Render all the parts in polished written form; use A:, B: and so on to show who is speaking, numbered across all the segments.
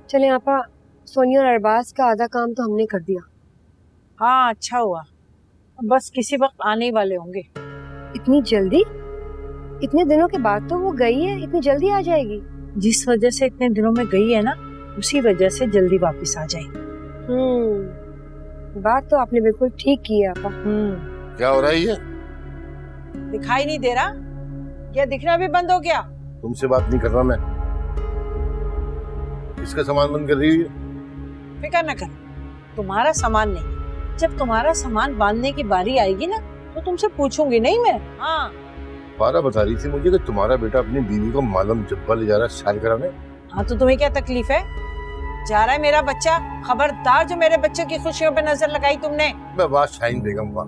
A: चले आपा, सोनिया और अरबाज का आधा काम तो हमने कर दिया।
B: हाँ अच्छा हुआ, बस किसी वक्त आने ही वाले होंगे।
A: इतनी जल्दी? इतने दिनों के बाद तो वो गई है, इतनी जल्दी आ जाएगी?
B: जिस वजह से इतने दिनों में गई है ना, उसी वजह से जल्दी वापस आ जाएगी।
A: बात तो आपने बिल्कुल ठीक की है आपा।
C: क्या हो रहा है ये?
B: दिखाई नहीं दे रहा? क्या दिखना भी बंद हो गया?
C: तुमसे बात नहीं कर रहा मैं। किसका सामान बंद कर रही है?
B: फिक्र न करो, तुम्हारा सामान नहीं। जब तुम्हारा सामान बांधने की बारी आएगी ना, तो तुमसे पूछूंगी नहीं मैं। हाँ
C: पारा बता रही थी मुझे कि तुम्हारा बेटा अपनी बीवी को मालूम जब्बा ले जा रहा है शादी कराने।
B: हाँ तो तुम्हें क्या तकलीफ है? जा रहा है मेरा बच्चा, खबरदार जो मेरे बच्चे की खुशियों पे नजर लगाई तुमने।
C: मैं वाह शाहीन बेगम वाह,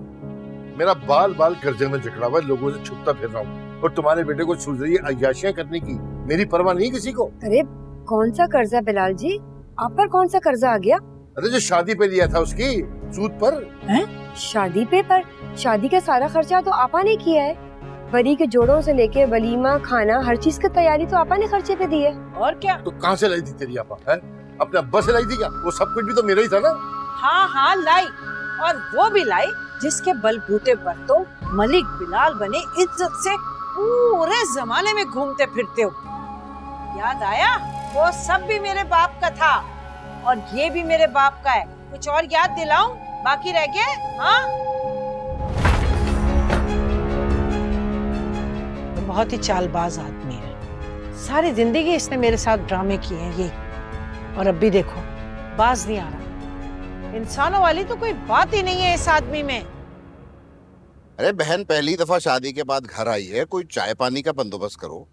C: मेरा बाल बाल कर्जे में जकड़ा हुआ, लोगों से छुपता फिर रहा हूँ और तुम्हारे बेटे को सूझ रही है अय्याशियां करने की। मेरी परवाह नहीं किसी को।
A: अरे कौन सा कर्जा बिलाल जी, आप पर कौन सा कर्जा आ गया?
C: अरे जो शादी पे लिया था उसकी सूद पर।
A: शादी पे? पर शादी का सारा खर्चा तो आपा ने किया है। बरी के जोड़ों से लेके वलीमा, खाना, हर चीज की तैयारी तो आपा ने खर्चे पे दी है।
B: और क्या?
C: तो कहाँ से लाई थी तेरी आपा? है अपने अब्बा से लाई थी क्या? वो सब कुछ भी तो मेरा ही था ना।
B: हाँ हाँ लाई, और वो भी लाई जिसके बलबूते पर तुम मलिक बिलाल बने इज्जत से पूरे जमाने में घूमते फिरते हो। याद आया? वो सब भी मेरे बाप का था और ये भी मेरे बाप का है। कुछ और याद दिलाऊं? बाकी रह गया? हाँ बहुत ही चालबाज आदमी है। सारी जिंदगी इसने मेरे साथ ड्रामे किए हैं ये, और अब भी देखो बाज नहीं आ रहा। इंसानों वाली तो कोई बात ही नहीं है इस आदमी में।
D: अरे बहन, पहली दफा शादी के बाद घर आई है, कोई चाय पानी का बंदोबस्त करो।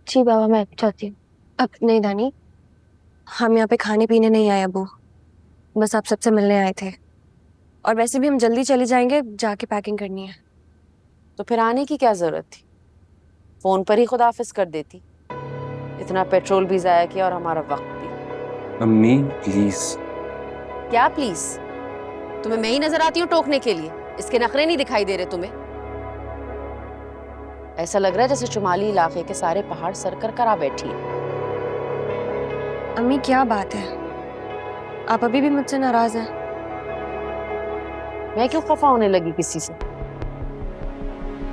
E: जी बाबा, मैं चाहती हूँ। अब नहीं दानी, हम यहाँ पे खाने पीने नहीं आए अबू, बस आप सबसे मिलने आए थे। और वैसे भी हम जल्दी चले जाएंगे, जाके पैकिंग करनी है।
F: तो फिर आने की क्या जरूरत थी? फोन पर ही खुदाफिज कर देती। इतना पेट्रोल भी जाया किया और हमारा वक्त भी।
G: अम्मी प्लीज।
F: क्या प्लीज? तुम्हें मैं ही नजर आती हूँ टोकने के लिए? इसके नखरे नहीं दिखाई दे रहे तुम्हें? ऐसा लग रहा है जैसे शुमाली इलाके के सारे पहाड़ सर कर करा बैठी है।
E: अम्मी क्या बात है, आप अभी भी मुझसे नाराज हैं?
F: मैं क्यों खफा होने लगी किसी से?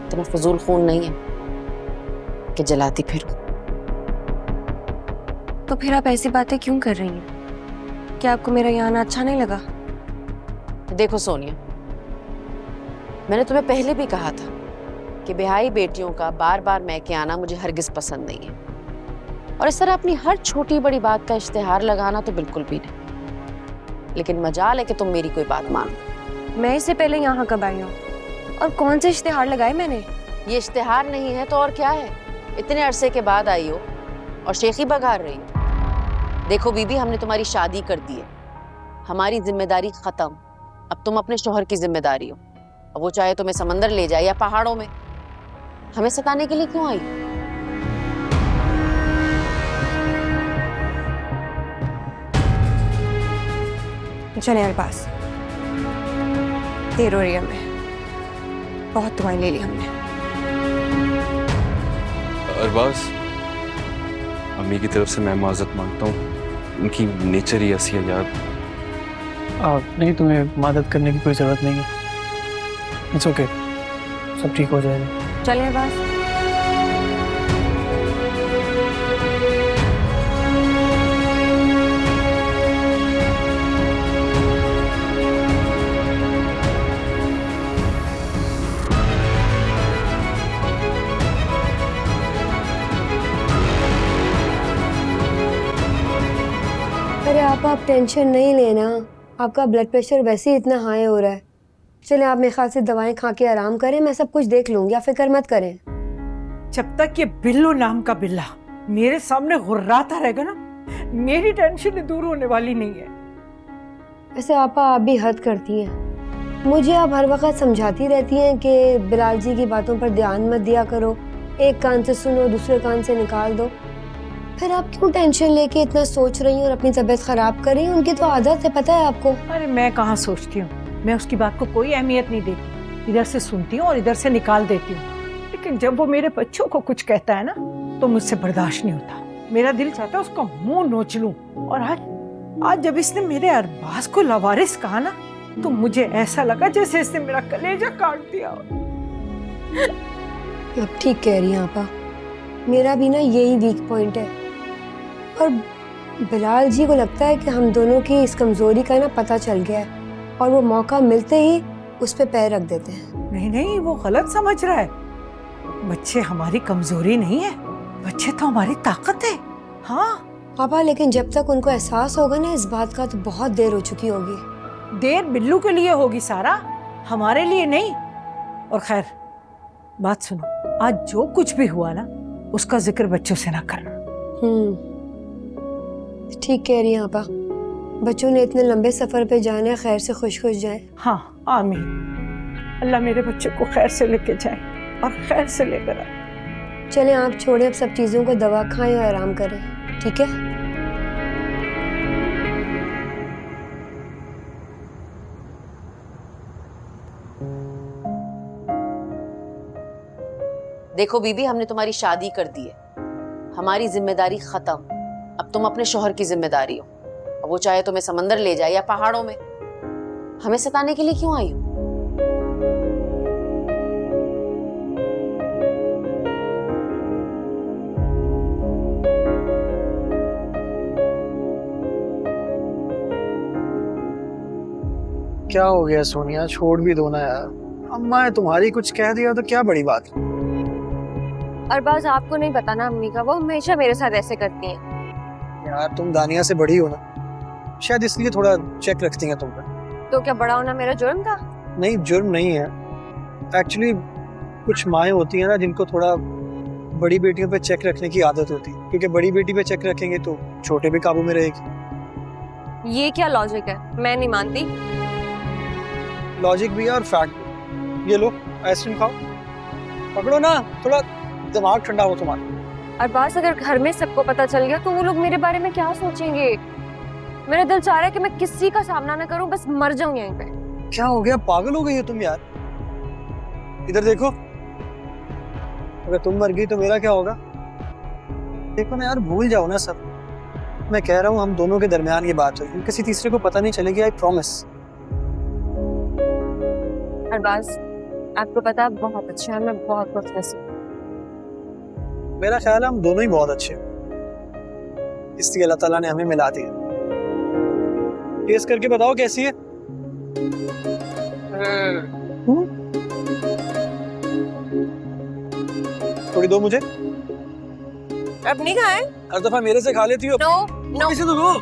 F: इतना फजूल खून नहीं है कि जलाती फिरूं।
E: तो फिर आप ऐसी बातें क्यों कर रही हैं? क्या आपको मेरा यहाँ आना अच्छा नहीं लगा?
F: देखो सोनिया, मैंने तुम्हें पहले भी कहा था कि बिहाई बेटियों का बार बार मैके आना मुझे हरगिज पसंद नहीं है, और इस तरह अपनी हर छोटी बड़ी बात का इश्तिहार लगाना तो बिल्कुल भी नहीं। लेकिन मजाल है कि तुम मेरी कोई बात मानो।
E: मैं इससे पहले यहाँ कब आई हूँ और कौन से इश्तिहार लगाए मैंने?
F: ये इश्तिहार नहीं है तो और क्या है? इतने अरसे के बाद आई हो और शेखी बघार रही हो। देखो बीबी, हमने तुम्हारी शादी कर दी है, हमारी जिम्मेदारी खत्म। अब तुम अपने शौहर की जिम्मेदारी हो। अब वो चाहे तुम्हें समंदर ले जाए या पहाड़ों में, हमें सताने के लिए क्यों आई?
E: चले अरबाज, देर हो रही है हमें, बहुत दुआएं ले ली हमने।
G: अरबाज, अम्मी की तरफ से मैं माजरत मांगता हूँ, उनकी नेचर ही ऐसी है यार।
H: नहीं, तुम्हें मदद करने की कोई जरूरत नहीं है। इट्स ओके, सब ठीक हो जाएगा।
E: चले अरबाज।
A: अरे आप टेंशन नहीं लेना, आपका ब्लड प्रेशर वैसे ही इतना हाई हो रहा है। चले आप मेरे ख्याल से दवाएं खा के आराम करें, मैं सब कुछ देख लूंगी, आप फिक्र मत करें।
B: जब तक ये बिल्लू नाम का बिल्ला मेरे सामने गुर्राता रहेगा ना, मेरी टेंशन दूर होने वाली नहीं है।
A: वैसे आप भी हद करती हैं। मुझे आप हर वक्त समझाती रहती हैं कि बिलाल जी की बातों पर ध्यान मत दिया करो, एक कान से सुनो दूसरे कान से निकाल दो। फिर आप क्यों टेंशन लेके इतना सोच रही हैं और अपनी तबीयत खराब कर रही हैं? उनकी तो आदत है, पता है आपको।
B: अरे मैं कहाँ सोचती हूँ, मैं उसकी बात को कोई अहमियत नहीं देती। इधर से सुनती हूँ और इधर से निकाल देती हूँ, लेकिन जब वो मेरे बच्चों को कुछ कहता है ना, तो मुझसे बर्दाश्त नहीं होता। मेरा दिल चाहता है उसका मुंह नोच लूं। और आज जब इसने मेरे अरबाज को लवारिस कहा ना, तो मुझे ऐसा लगा जैसे इसने मेरा कलेजा काट दिया।
A: अब ठीक कह रही हैं आपा, मेरा भी ना यही वीक पॉइंट है। और बिलाल जी को लगता है कि हम दोनों की इस कमजोरी का ना पता चल गया है और वो मौका मिलते ही उस पे पैर रख देते हैं।
B: नहीं नहीं, वो गलत समझ रहा है। बच्चे हमारी कमजोरी नहीं है, बच्चे तो हमारी ताकत है। हाँ
A: पापा, लेकिन जब तक उनको एहसास होगा ना इस बात का, तो बहुत देर हो चुकी होगी।
B: देर बिल्लू के लिए होगी सारा, हमारे लिए नहीं। और खैर बात सुनो, आज जो कुछ भी हुआ ना उसका जिक्र बच्चों से ना करना।
A: ठीक कह रही हैं आपा, बच्चों ने इतने लंबे सफर पे जाना है, खैर से खुश खुश जाए।
B: हाँ आमीन। अल्लाह मेरे बच्चे को खैर से लेके जाए और खैर से लेकर आए।
A: चलें आप छोड़े अब सब चीजों को, दवा खाएं और आराम करें, ठीक है?
F: देखो बीबी, हमने तुम्हारी शादी कर दी है, हमारी जिम्मेदारी खत्म। अब तुम अपने शौहर की जिम्मेदारी हो। अब वो चाहे तुम्हें समंदर ले जाए या पहाड़ों में, हमें सताने के लिए क्यों आई हो?
H: क्या हो गया सोनिया, छोड़ भी दो ना यार। अम्मा ने तुम्हारी कुछ कह दिया तो क्या बड़ी बात।
E: अरबाज, आपको नहीं पता ना अम्मी का, वो हमेशा मेरे साथ ऐसे करती हैं।
H: यार तुम दानिया से बड़ी हो ना, शायद इसलिए थोड़ा चेक रखती हैं तुम पर।
E: तो क्या बड़ा होना मेरा जुर्म था?
H: नहीं, जुर्म नहीं है। एक्चुअली कुछ माएँ होती हैं ना जिनको थोड़ा बड़ी बेटियों पे चेक रखने की आदत होती है, क्योंकि बड़ी बेटी पे चेक रखेंगे तो छोटे भी काबू में रहेगी।
E: ये क्या लॉजिक है? मैं नहीं मानती।
H: लॉजिक भी है और फैक्ट भी। ये लो आइसक्रीम खाओ, पकड़ो ना, थोड़ा दिमाग ठंडा हो तुम्हारा।
E: अरबाज, अगर घर में सबको पता चल गया तो वो लोग मेरे बारे में क्या सोचेंगे? मेरा दिल चाह रहा है कि मैं किसी का सामना ना करूं, बस मर जाऊं यहीं पे।
H: क्या हो गया, पागल हो गई हो तुम यार? इधर देखो, अगर तुम मर गई तो मेरा क्या होगा? देखो ना यार, भूल जाओ ना सब। मैं कह रहा हूँ हम दोनों के दरमियान ये बात हुई, किसी तीसरे को पता नहीं चलेगी, आई प्रॉमिस।
E: अरबाज, आपको पता है बहुत अच्छा है, मैं बहुत खुशनसीब।
H: मेरा ख्याल है हम दोनों ही बहुत अच्छे हैं, इसलिए अल्लाह ताला ने हमें मिला दिया। टेस्ट करके बताओ कैसी है। थोड़ी दो मुझे।
E: अब नहीं खाए?
H: हर दफा मेरे से खा लेती हो।
E: नो नो,
H: किसी तो दो।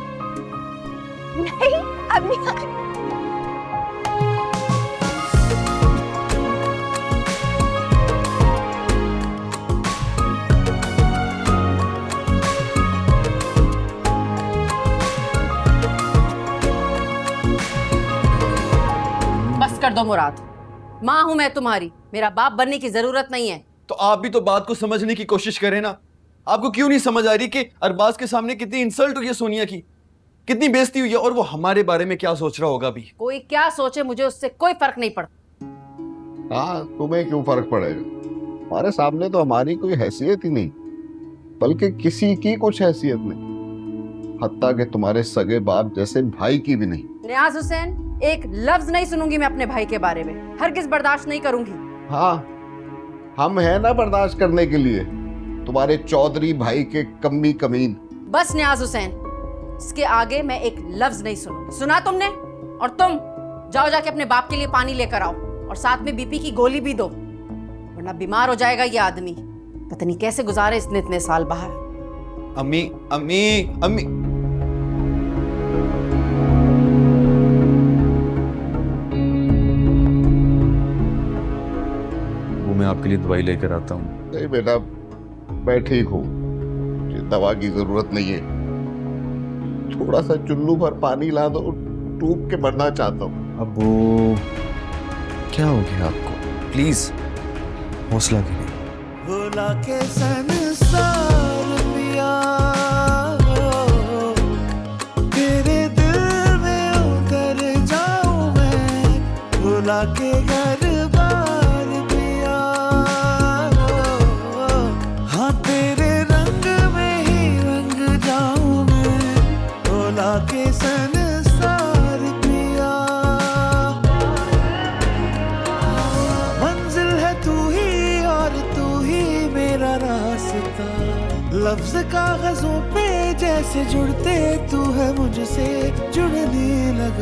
E: नहीं अब नहीं खाए।
F: बस कर दो मुराद, माँ हूं मैं तुम्हारी, मेरा बाप बनने की जरूरत नहीं है।
G: तो आप भी तो बात को समझने की कोशिश करें ना। आपको क्यों नहीं समझ आ रही कि अरबाज के सामने कितनी इंसल्ट हुई है सोनिया की, कितनी बेइज्जती हुई है, और वो हमारे बारे में क्या सोच रहा होगा अभी।
F: कोई क्या सोचे मुझे उससे कोई फर्क नहीं पड़ता।
D: हाँ, तुम्हें क्यों फर्क पड़ेगा? हमारे सामने तो हमारी कोई हैसियत ही नहीं, बल्कि किसी की कुछ हैसियत नहीं, हत्ता कि तुम्हारे सगे बाप जैसे भाई की भी नहीं।
F: नियाज हुसैन, एक लफ्ज नहीं सुनूंगी मैं अपने भाई के बारे में, हरगिज बर्दाश्त नहीं करूंगी।
D: हाँ, हम हैं ना बर्दाश्त करने के लिए, तुम्हारे चौधरी भाई के कमी कमीन।
F: बस नियाज हुसैन, इसके आगे मैं एक लफ्ज नहीं सुनूंगी। सुना तुमने? और तुम जाओ जाके अपने बाप के लिए पानी लेकर आओ, और साथ में बीपी की गोली भी दो, वरना बीमार हो जाएगा ये आदमी। पता नहीं कैसे गुजारे इसने इतने साल बाहर।
G: अम्मी अम्मी अम्मी, वो मैं आपके लिए दवाई लेकर आता हूँ।
D: नहीं बेटा, मैं ठीक हूँ, मुझे दवा की जरूरत नहीं है। थोड़ा सा चुल्लू भर पानी ला दो, डूब के मरना चाहता हूँ।
G: अब वो क्या हो गया आपको? प्लीज हौसला कीजिए।
I: भुला के संसार पिया, तेरे दिल में उतर जाऊं मैं, भुला के घर बार पिया, हाँ तेरे रंग में ही रंग भुला के संसार पिया। मंजिल है तू ही और तू ही मेरा रास्ता, लफ्ज कागजों पे जैसे जुड़ते तू है मुझसे जुड़ने लगा।